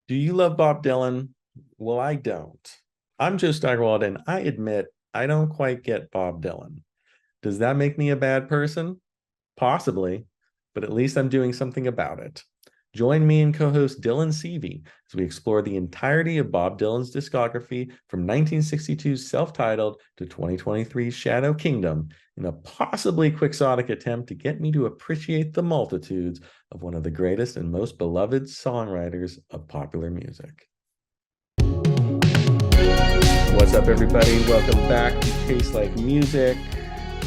Do you love Bob Dylan? Well, I don't. I'm Joe Steigerwald, and I admit I don't quite get Bob Dylan. Does that make me a bad person? Possibly, but at least I'm doing something about it. Join me and co-host Dylan Seavey as we explore the entirety of Bob Dylan's discography from 1962's self-titled to 2023's Shadow Kingdom in a possibly quixotic attempt to get me to appreciate the multitudes of one of the greatest and most beloved songwriters of popular music. What's up, everybody? Welcome back to Taste Like Music.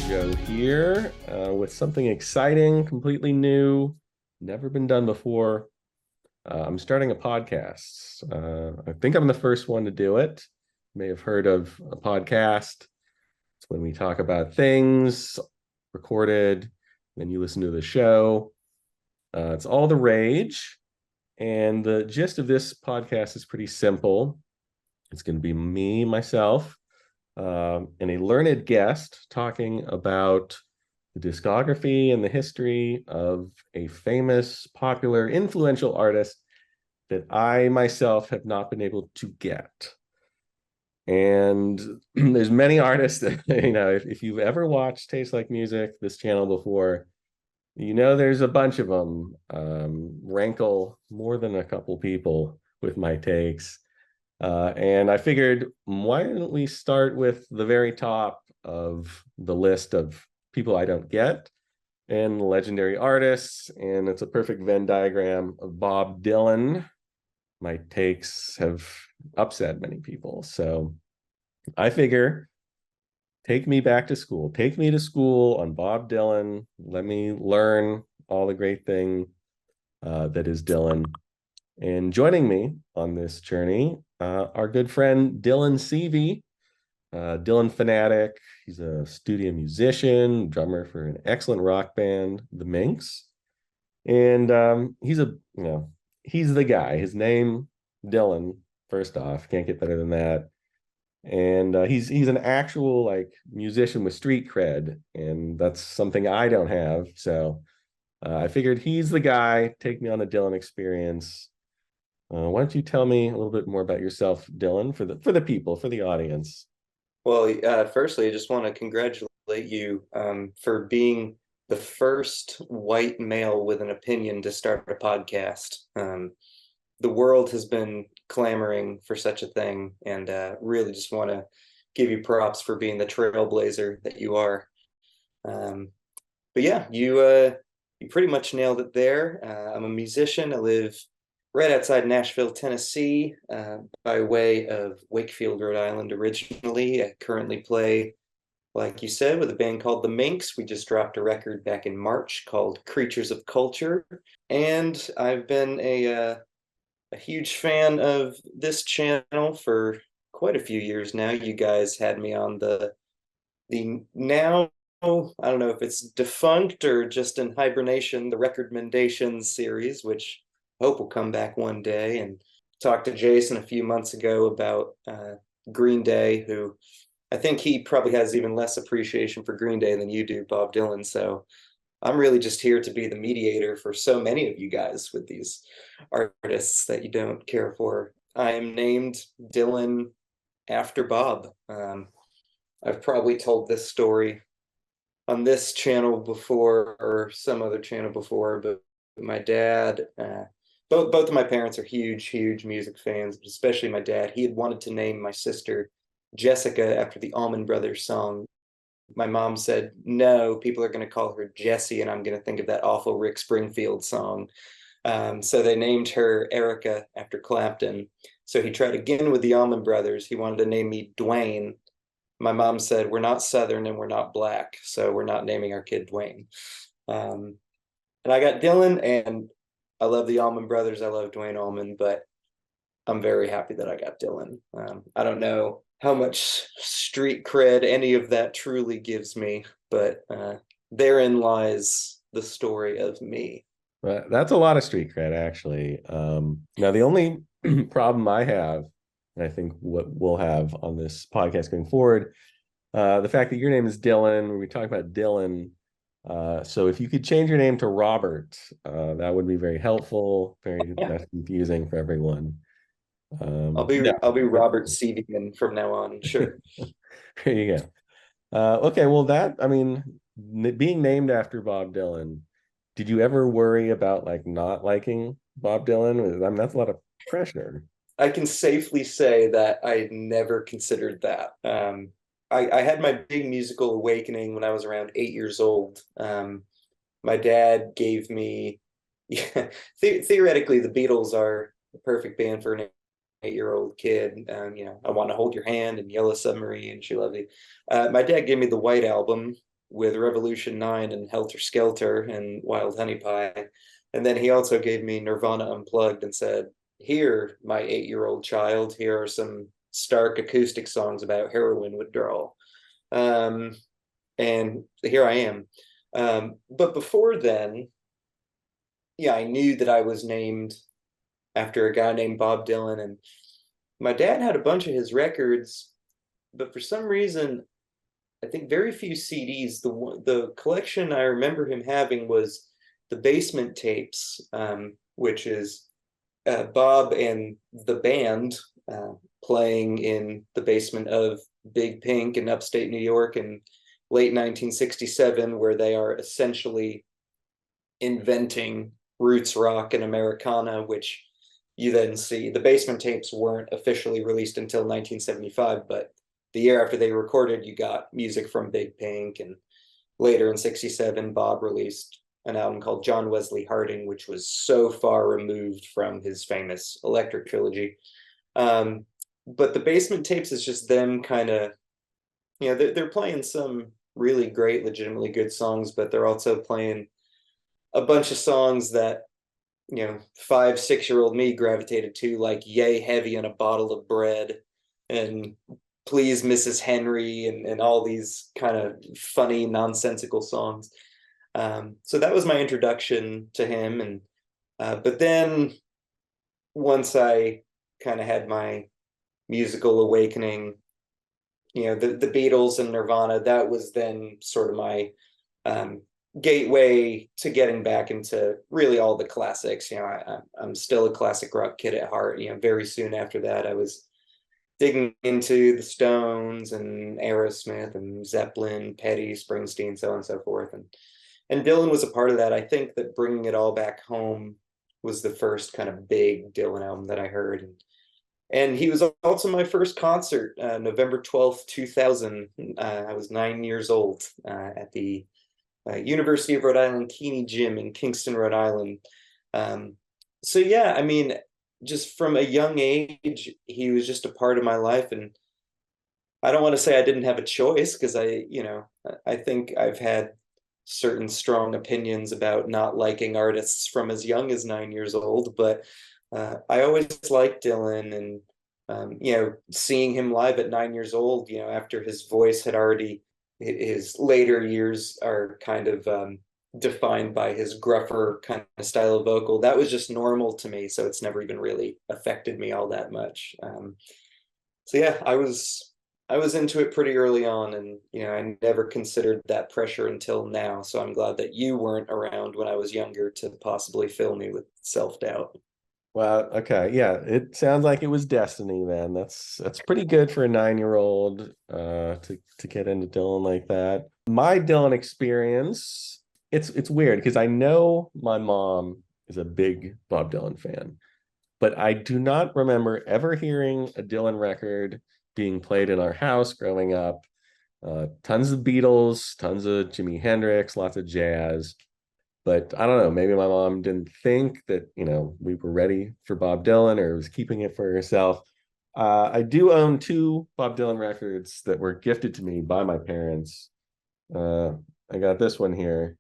Joe here with something exciting, completely new, never been done before. I'm starting a podcast. I think I'm the first one to do it. You may have heard of a podcast. It's when we talk about things recorded, then you listen to the show. It's all the rage. And the gist of this podcast is pretty simple. It's going to be me, myself, and a learned guest talking about the discography and the history of a famous, popular, influential artist that I myself have not been able to get. And there's many artists that, if you've ever watched Taste Like Music, this channel before, there's a bunch of them rankle more than a couple people with my takes. And I figured, why don't we start with the very top of the list of people I don't get and legendary artists. And it's a perfect Venn diagram of Bob Dylan. My takes have upset many people. So I figure, take me back to school. Take me to school on Bob Dylan. Let me learn all the great thing that is Dylan. And joining me on this journey, our good friend Dylan Seavey, Dylan fanatic. He's a studio musician, drummer for an excellent rock band, the Minx. And he's he's the guy. His name, Dylan, first off, can't get better than that. And he's an actual like musician with street cred, and that's something I don't have. So I figured he's the guy. Take me on a Dylan experience. Why don't you tell me a little bit more about yourself, Dylan, for the people, for the audience? Well, firstly, I just want to congratulate you for being the first white male with an opinion to start a podcast. The world has been clamoring for such a thing, and really just want to give you props for being the trailblazer that you are. But yeah, you pretty much nailed it there. I'm a musician. I live right outside Nashville, Tennessee, by way of Wakefield, Rhode Island originally. I currently play, like you said, with a band called The Minx. We just dropped a record back in March called Creatures of Culture. And I've been a huge fan of this channel for quite a few years now. You guys had me on the now, I don't know if it's defunct or just in hibernation, the Recommendations series, which hope will come back one day. And talked to Jason a few months ago about Green Day, who I think he probably has even less appreciation for Green Day than you do, Bob Dylan. So I'm really just here to be the mediator for so many of you guys with these artists that you don't care for. I am named Dylan after Bob. I've probably told this story on this channel before or some other channel before, but my dad, both of my parents are huge music fans, but especially my dad. He had wanted to name my sister Jessica after the Allman Brothers song. My mom said, no, people are going to call her Jessie, and I'm going to think of that awful Rick Springfield song. So they named her Erica after Clapton. So he tried again with the Allman Brothers. He wanted to name me Dwayne. My mom said, we're not Southern and we're not Black, so we're not naming our kid Dwayne. And I got Dylan, and I love the Allman Brothers. I love Dwayne Allman, but I'm very happy that I got Dylan. I don't know how much street cred any of that truly gives me, but therein lies the story of me. But that's a lot of street cred, actually. Now, the only problem I have, and I think what we'll have on this podcast going forward, the fact that your name is Dylan, we talk about Dylan. So if you could change your name to Robert, that would be very helpful, very less confusing for everyone. Yeah, I'll be Robert Seavey from now on. Sure. there you go. Okay, well, that, I mean, being named after Bob Dylan, did you ever worry about like not liking Bob Dylan? I mean, that's a lot of pressure. I can safely say that I never considered that. I had my big musical awakening when I was around 8 years old. My dad gave me, yeah, theoretically, the Beatles are the perfect band for an 8-year-old kid. I Want to Hold Your Hand and Yellow Submarine, She Loved You. My dad gave me the White Album with Revolution 9 and Helter Skelter and Wild Honey Pie. And then he also gave me Nirvana Unplugged and said, here, my 8-year-old child, here are some stark acoustic songs about heroin withdrawal. Um, and here I am. But before then, yeah, I knew that I was named after a guy named Bob Dylan, and my dad had a bunch of his records, but for some reason, I think very few CDs. The collection I remember him having was the Basement Tapes, which is Bob and the band playing in the basement of Big Pink in upstate New York in late 1967, where they are essentially inventing roots rock and Americana, which you then see. The Basement Tapes weren't officially released until 1975, but the year after they recorded, you got music from Big Pink. And later in 67, Bob released an album called John Wesley Harding, which was so far removed from his famous Electric trilogy. But the Basement Tapes is just them kind of, they're playing some really great, legitimately good songs, but they're also playing a bunch of songs that 5, 6-year-old me gravitated to, like Yay Heavy and a Bottle of Bread and Please Mrs. Henry, and all these kind of funny nonsensical songs. So that was my introduction to him. And but then once I kind of had my musical awakening, the Beatles and Nirvana, that was then sort of my um, gateway to getting back into really all the classics. I'm still a classic rock kid at heart. Very soon after that, I was digging into the Stones and Aerosmith and Zeppelin, Petty, Springsteen, so on and so forth. And Dylan was a part of that. I think that Bringing It All Back Home was the first kind of big Dylan album that I heard. And he was also my first concert, November 12th, 2000. I was 9 years old at the University of Rhode Island Keeney Gym in Kingston, Rhode Island. So yeah, I mean, just from a young age, he was just a part of my life. And I don't want to say I didn't have a choice, because I think I've had certain strong opinions about not liking artists from as young as 9 years old, but I always liked Dylan. And seeing him live at 9 years old, after his voice had already, his later years are kind of defined by his gruffer kind of style of vocal, that was just normal to me. So it's never even really affected me all that much. So yeah, I was into it pretty early on, and I never considered that pressure until now. So I'm glad that you weren't around when I was younger to possibly fill me with self-doubt. Well, okay, yeah, it sounds like it was destiny then. That's pretty good for a 9-year-old to get into Dylan like that. My Dylan experience, it's weird because I know my mom is a big Bob Dylan fan, but I do not remember ever hearing a Dylan record being played in our house growing up. Tons of Beatles, tons of Jimi Hendrix, lots of jazz. But I don't know, maybe my mom didn't think that, we were ready for Bob Dylan, or was keeping it for herself. I do own two Bob Dylan records that were gifted to me by my parents. Uh, I got this one here,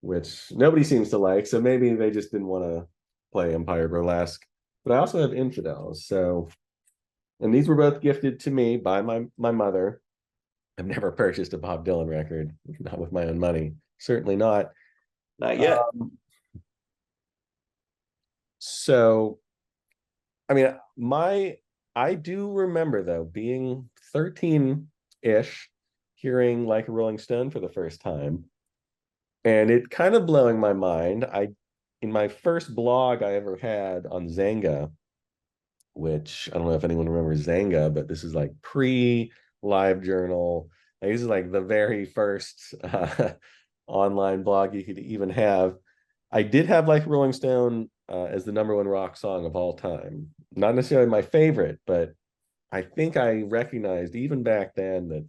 which nobody seems to like, so maybe they just didn't want to play Empire Burlesque. But I also have Infidels. So, and these were both gifted to me by my mother. I've never purchased a Bob Dylan record, not with my own money. Certainly not. Not yet. Um, so, I mean, I do remember though being 13-ish, hearing Like a Rolling Stone for the first time, and it kind of blowing my mind. In my first blog I ever had on Zanga, which I don't know if anyone remembers Zanga, but this is like pre-live journal. Like, this is like the very first online blog you could even have. I did have like Rolling Stone as the number one rock song of all time. Not necessarily my favorite, but I think I recognized even back then that,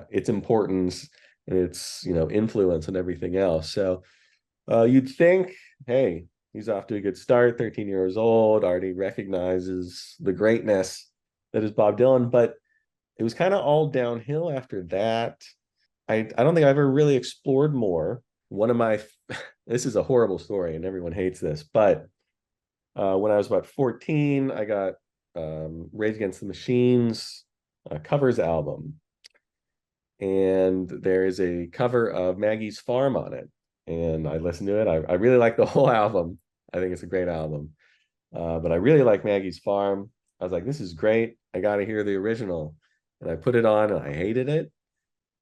its importance and its, influence and everything else. So you'd think, hey, he's off to a good start, 13 years old, already recognizes the greatness that is Bob Dylan, but it was kind of all downhill after that. I don't think I've ever really explored more. One of my, this is a horrible story and everyone hates this, but when I was about 14, I got Rage Against the Machine's covers album. And there is a cover of Maggie's Farm on it. And I listened to it. I really like the whole album. I think it's a great album. But I really like Maggie's Farm. I was like, this is great. I got to hear the original. And I put it on and I hated it.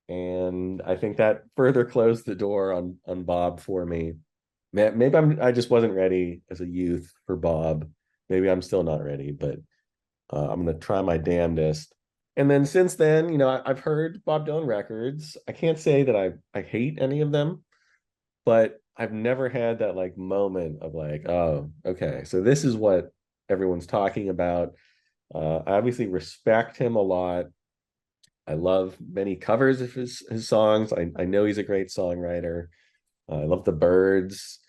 And I think that further closed the door on Bob for me. Maybe I just wasn't ready as a youth for Bob. Maybe I'm still not ready, but I'm gonna try my damnedest. And then since then, I've heard Bob Dylan records. I can't say that I hate any of them, but I've never had that like moment of like, oh, okay, so this is what everyone's talking about. I obviously respect him a lot. I love many covers of his songs. I know he's a great songwriter. I love the Birds.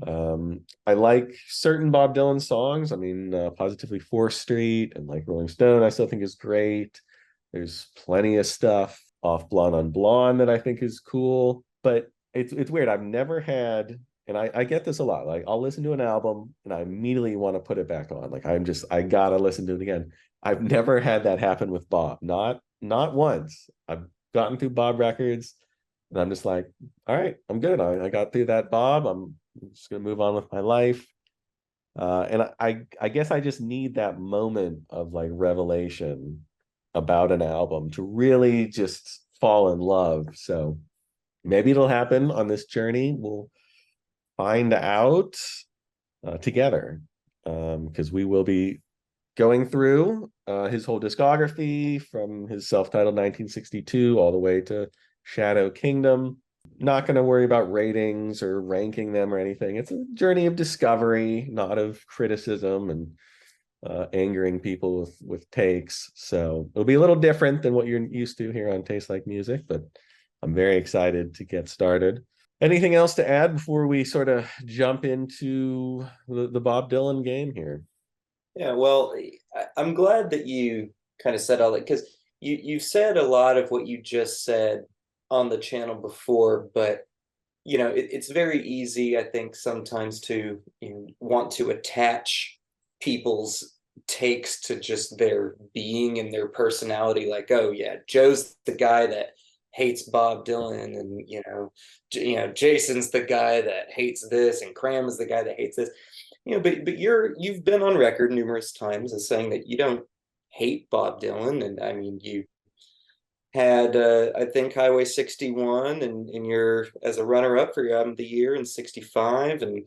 I like certain Bob Dylan songs. I mean, Positively 4th Street and like Rolling Stone, I still think is great. There's plenty of stuff off Blonde on Blonde that I think is cool. But it's weird. I've never had, and I get this a lot. Like I'll listen to an album and I immediately want to put it back on. Like I gotta listen to it again. I've never had that happen with Bob. Not once. I've gotten through Bob records and I'm just like, all right, I'm good. I got through that Bob. I'm just gonna move on with my life. And I guess I just need that moment of like revelation about an album to really just fall in love. So maybe it'll happen on this journey. We'll find out together, because we will be going through his whole discography from his self-titled 1962 all the way to Shadow Kingdom. Not going to worry about ratings or ranking them or anything. It's a journey of discovery, not of criticism and angering people with takes. So it'll be a little different than what you're used to here on Taste Like Music, but I'm very excited to get started. Anything else to add before we sort of jump into the Bob Dylan game here? Yeah, well, I'm glad that you kind of said all that, because you said a lot of what you just said on the channel before, but it's very easy, I think, sometimes to want to attach people's takes to just their being and their personality. Like, oh yeah, Joe's the guy that hates Bob Dylan, and Jason's the guy that hates this, and Cram is the guy that hates this. But you've been on record numerous times as saying that you don't hate Bob Dylan, and I mean you had I think Highway 61 and you're as a runner-up for your album of the year in 65, and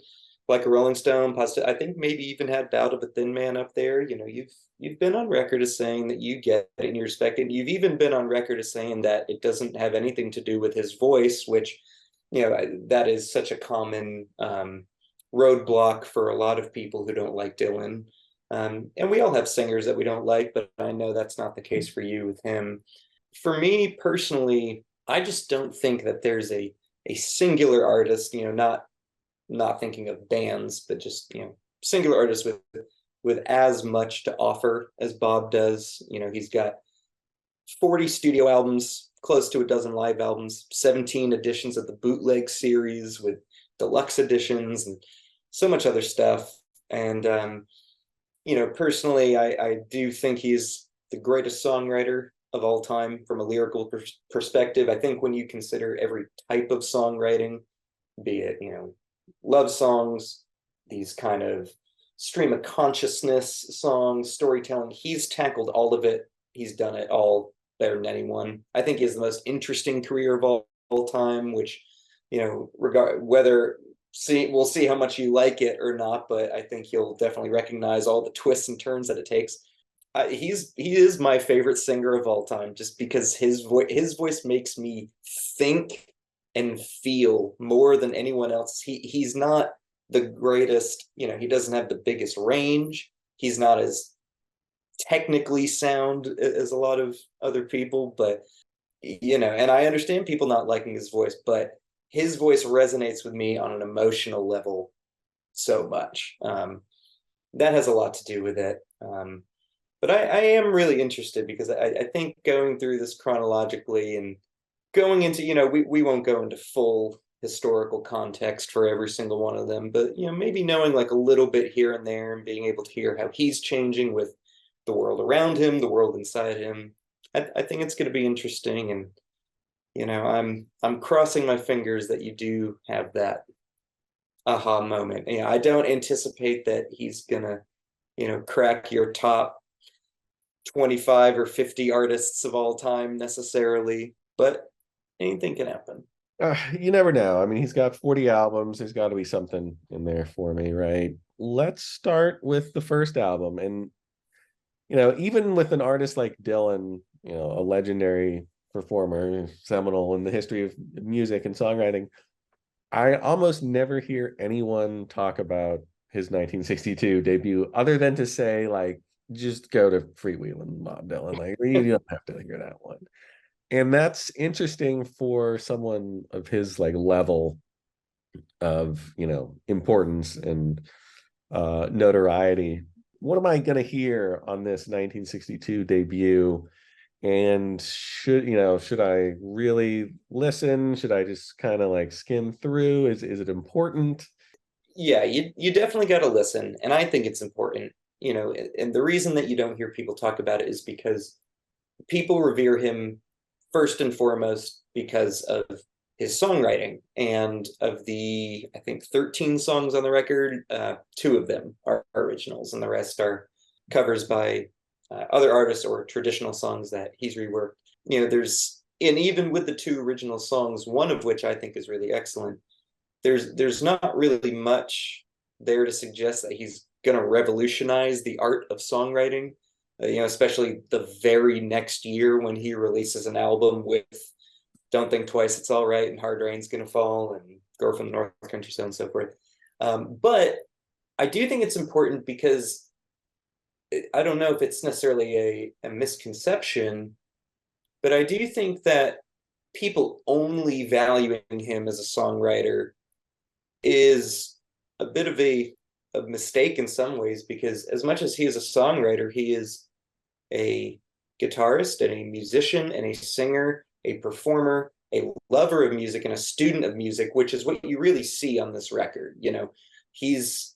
like a Rolling Stone, I think maybe even had Bout of a Thin Man up there. You've been on record as saying that you get it and you respect it. You've even been on record as saying that it doesn't have anything to do with his voice, which that is such a common roadblock for a lot of people who don't like Dylan. And we all have singers that we don't like, but I know that's not the case for you with him. For me personally, I just don't think that there's a singular artist, not thinking of bands, but just singular artist with as much to offer as Bob does. He's got 40 studio albums, close to a dozen live albums, 17 editions of the bootleg series with deluxe editions and so much other stuff. And personally, I do think he's the greatest songwriter of all time from a lyrical perspective. I think when you consider every type of songwriting, be it love songs, these kind of stream of consciousness songs, storytelling, he's tackled all of it. He's done it all better than anyone. I think he has the most interesting career of all time, which whether we'll see how much you like it or not, but I think you'll definitely recognize all the twists and turns that it takes. He is my favorite singer of all time, just because his voice makes me think and feel more than anyone else. He's not the greatest, he doesn't have the biggest range. He's not as technically sound as a lot of other people, but and I understand people not liking his voice, but his voice resonates with me on an emotional level so much. That has a lot to do with it. But I am really interested because I think going through this chronologically and going into, we won't go into full historical context for every single one of them, but maybe knowing like a little bit here and there and being able to hear how he's changing with the world around him, the world inside him. I think it's going to be interesting, and I'm crossing my fingers that you do have that aha moment. I don't anticipate that he's gonna, crack your top 25 or 50 artists of all time necessarily, but anything can happen. You never know. I mean, he's got 40 albums. There's got to be something in there for me, right? Let's start with the first album. And, even with an artist like Dylan, a legendary performer, seminal in the history of music and songwriting, I almost never hear anyone talk about his 1962 debut other than to say, like, just go to Freewheelin' Bob Dylan. Like, you don't have to hear that one. And that's interesting for someone of his like level of importance and notoriety. What am I going to hear on this 1962 debut? And should I really listen? Should I just kind of like skim through? Is it important? Yeah, you definitely got to listen, and I think it's important. And the reason that you don't hear people talk about it is because people revere him first and foremost because of his songwriting, and of the, I think, 13 songs on the record, 2 of them are originals and the rest are covers by other artists or traditional songs that he's reworked. And even with the 2 original songs, one of which I think is really excellent, there's not really much there to suggest that he's going to revolutionize the art of songwriting. Especially the very next year when he releases an album with Don't Think Twice, It's All Right, and Hard Rain's Gonna Fall, and Girl from the North Country, so on and so forth. But I do think it's important because I don't know if it's necessarily a misconception, but I do think that people only valuing him as a songwriter is a bit of a mistake in some ways, because as much as he is a songwriter, he is a guitarist and a musician and a singer, a performer, a lover of music, and a student of music, which is what you really see on this record. He's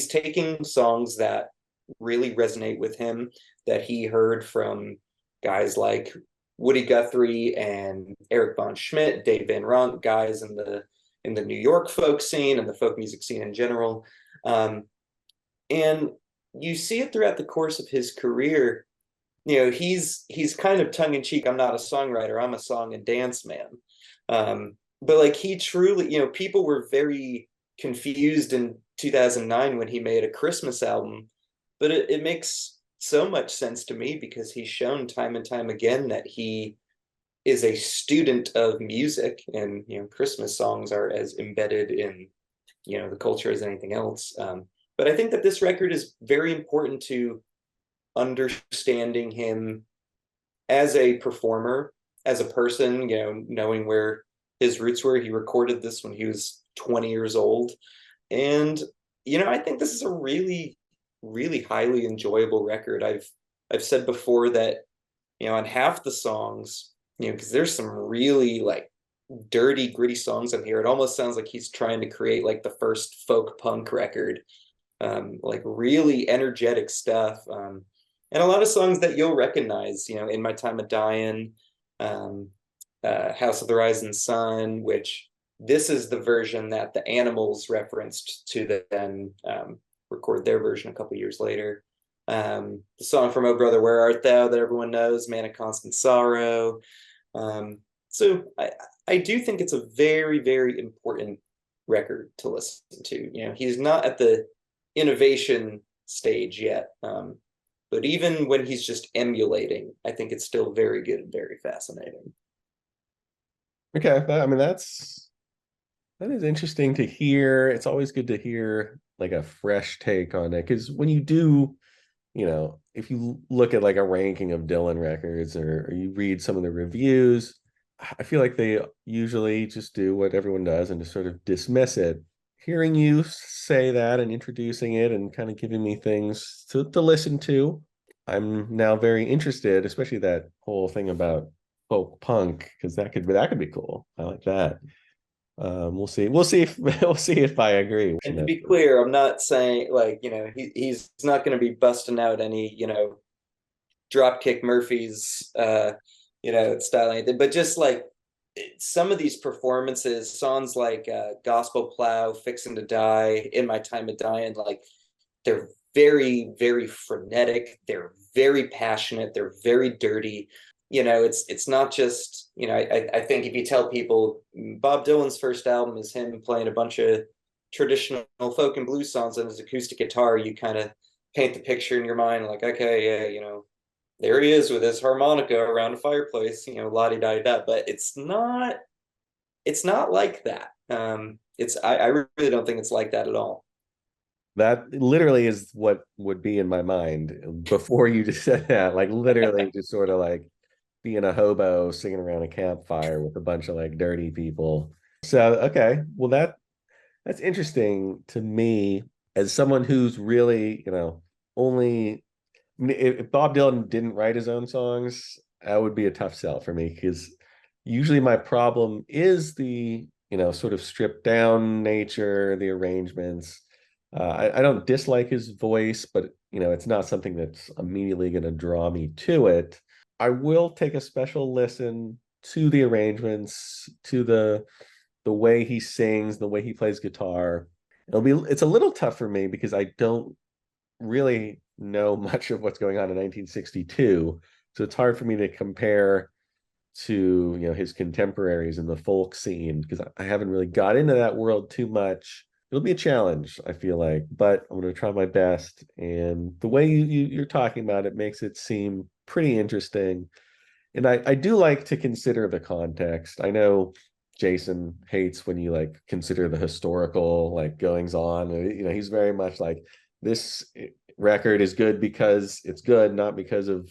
taking songs that really resonate with him, that he heard from guys like Woody Guthrie and Eric Von Schmidt, Dave Van Ronk, guys in the New York folk scene and the folk music scene in general. And you see it throughout the course of his career. He's kind of tongue in cheek. I'm not a songwriter. I'm a song and dance man. But like, he truly, people were very confused in 2009 when he made a Christmas album, but it makes so much sense to me because he's shown time and time again that he is a student of music, and Christmas songs are as embedded in the culture as anything else. But I think that this record is very important to understanding him as a performer, as a person, knowing where his roots were. He recorded this when he was 20 years old. And, I think this is a really, really highly enjoyable record. I've said before that, on half the songs, because there's some really like dirty, gritty songs on here. It almost sounds like he's trying to create like the first folk punk record, like really energetic stuff. And a lot of songs that you'll recognize, In My Time of Dying, House of the Rising Sun, which this is the version that the Animals referenced to then record their version a couple years later. The song from Oh Brother, Where Art Thou that everyone knows, Man of Constant Sorrow. So I do think it's a very, very important record to listen to. He's not at the innovation stage yet. But even when he's just emulating, I think it's still very good and very fascinating. Okay, that is interesting to hear. It's always good to hear like a fresh take on it, because when you do, if you look at like a ranking of Dylan records, or you read some of the reviews, I feel like they usually just do what everyone does and just sort of dismiss it. Hearing you say that and introducing it and kind of giving me things to listen to, I'm now very interested, especially that whole thing about folk punk, because that could be cool. I like that. We'll see if we'll see if I agree. And to be clear, I'm not saying like, he's not going to be busting out any, Dropkick Murphys, style anything, but just like some of these performances, songs like Gospel Plow, Fixin' to Die, In My Time of Dying, like they're very, very frenetic. They're very passionate. They're very dirty. It's not just, I think if you tell people Bob Dylan's first album is him playing a bunch of traditional folk and blues songs on his acoustic guitar, you kind of paint the picture in your mind like, okay, yeah, there he is with his harmonica around a fireplace, la-di-da-da. But it's not like that. I really don't think it's like that at all. That literally is what would be in my mind before you just said that. Like literally just sort of like being a hobo singing around a campfire with a bunch of like dirty people. So okay, well that's interesting to me as someone who's really, only if Bob Dylan didn't write his own songs, that would be a tough sell for me, because usually my problem is the, sort of stripped down nature, the arrangements. I don't dislike his voice, but it's not something that's immediately going to draw me to it. I will take a special listen to the arrangements, to the way he sings, the way he plays guitar. It's a little tough for me because I don't really know much of what's going on in 1962. So it's hard for me to compare to, his contemporaries in the folk scene, because I haven't really got into that world too much. It'll be a challenge, I feel like, but I'm going to try my best. And the way you're talking about it makes it seem pretty interesting. And I do like to consider the context. I know Jason hates when you like consider the historical like goings on. He's very much like, this record is good because it's good, not because of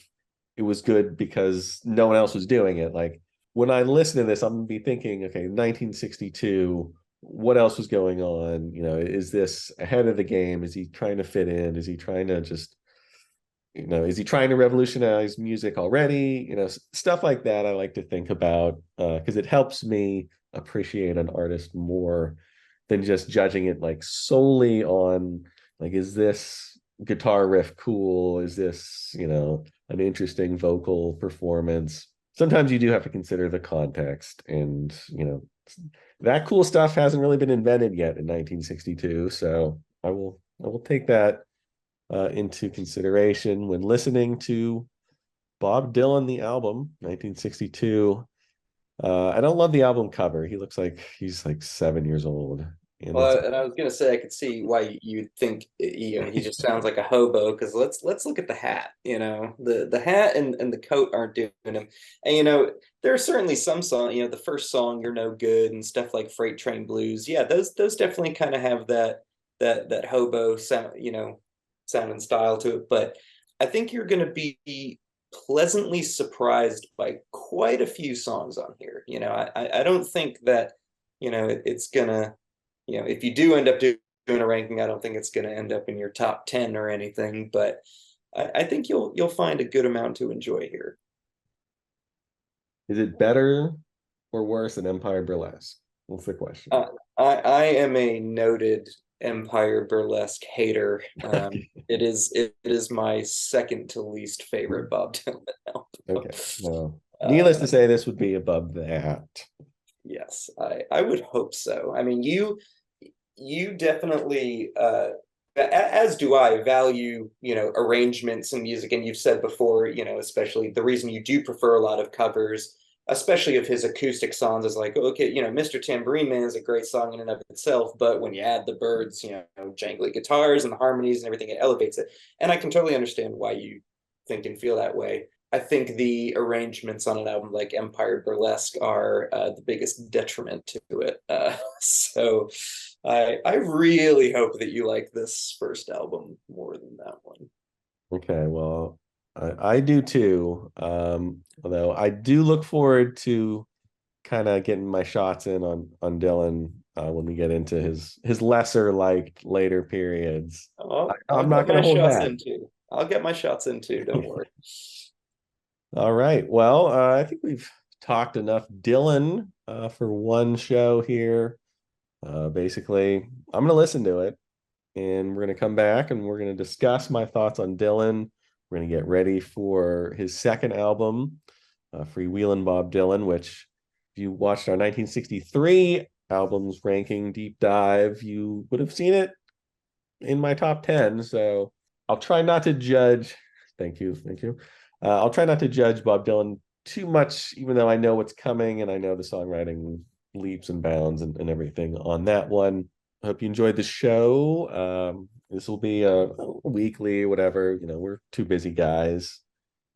it was good because no one else was doing it. Like when I listen to this, I'm gonna be thinking, okay, 1962, what else was going on? Is this ahead of the game? Is he trying to fit in? Is he trying to just, is he trying to revolutionize music already? Stuff like that I like to think about, because it helps me appreciate an artist more than just judging it like solely on like, is this guitar riff cool? Is this, an interesting vocal performance? Sometimes you do have to consider the context, and that cool stuff hasn't really been invented yet in 1962. So I will take that into consideration when listening to Bob Dylan, the album, 1962. I don't love the album cover. He looks like he's like 7 years old. Well, and I was gonna say I could see why you'd think he just sounds like a hobo, because let's look at the hat. The hat and the coat aren't doing him. And there are certainly some songs. The first song, "You're No Good," and stuff like "Freight Train Blues." Yeah, those definitely kind of have that hobo sound, sound and style to it. But I think you're gonna be pleasantly surprised by quite a few songs on here. I don't think that it's gonna, if you do end up doing a ranking, I don't think it's going to end up in your top 10 or anything, but I think you'll find a good amount to enjoy here. Is it better or worse than Empire Burlesque? What's the question? I am a noted Empire Burlesque hater. It is my second to least favorite Bob Dylan album. Okay. No. Needless to say, this would be above that. Yes, I would hope so. I mean, you definitely, as do I, value arrangements and music. And you've said before, especially the reason you do prefer a lot of covers especially of his acoustic songs, is like, okay, Mr. Tambourine Man is a great song in and of itself, but when you add the Byrds, jangly guitars and the harmonies and everything, it elevates it. And I can totally understand why you think and feel that way. I think the arrangements on an album like Empire Burlesque are the biggest detriment to it. So I really hope that you like this first album more than that one. Okay, well, I do too. Although I do look forward to kind of getting my shots in on Dylan when we get into his lesser liked later periods. I'll I'm not get going my to hold shots back. in too. I'll get my shots in too. Don't worry. All right. Well, I think we've talked enough Dylan for one show here. Basically, I'm going to listen to it and we're going to come back and we're going to discuss my thoughts on Dylan. We're going to get ready for his second album, Freewheelin' Bob Dylan, which if you watched our 1963 albums ranking deep dive, you would have seen it in my top 10. So I'll try not to judge. Thank you. Thank you. I'll try not to judge Bob Dylan too much, even though I know what's coming and I know the songwriting leaps and bounds and everything on that one. I hope you enjoyed the show. This will be a weekly, whatever. We're two busy guys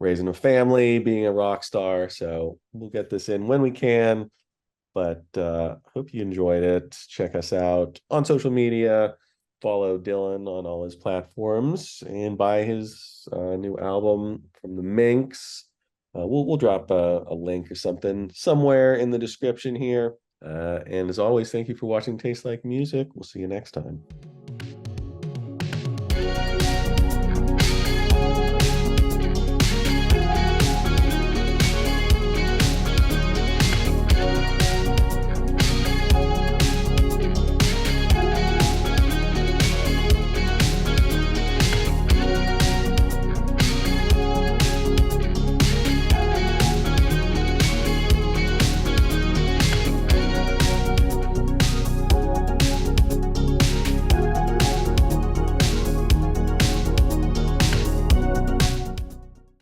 raising a family, being a rock star. So we'll get this in when we can. But hope you enjoyed it. Check us out on social media. Follow Dylan on all his platforms and buy his new album from the Minx. We'll drop a link or something somewhere in the description here. And as always, thank you for watching Taste Like Music. We'll see you next time.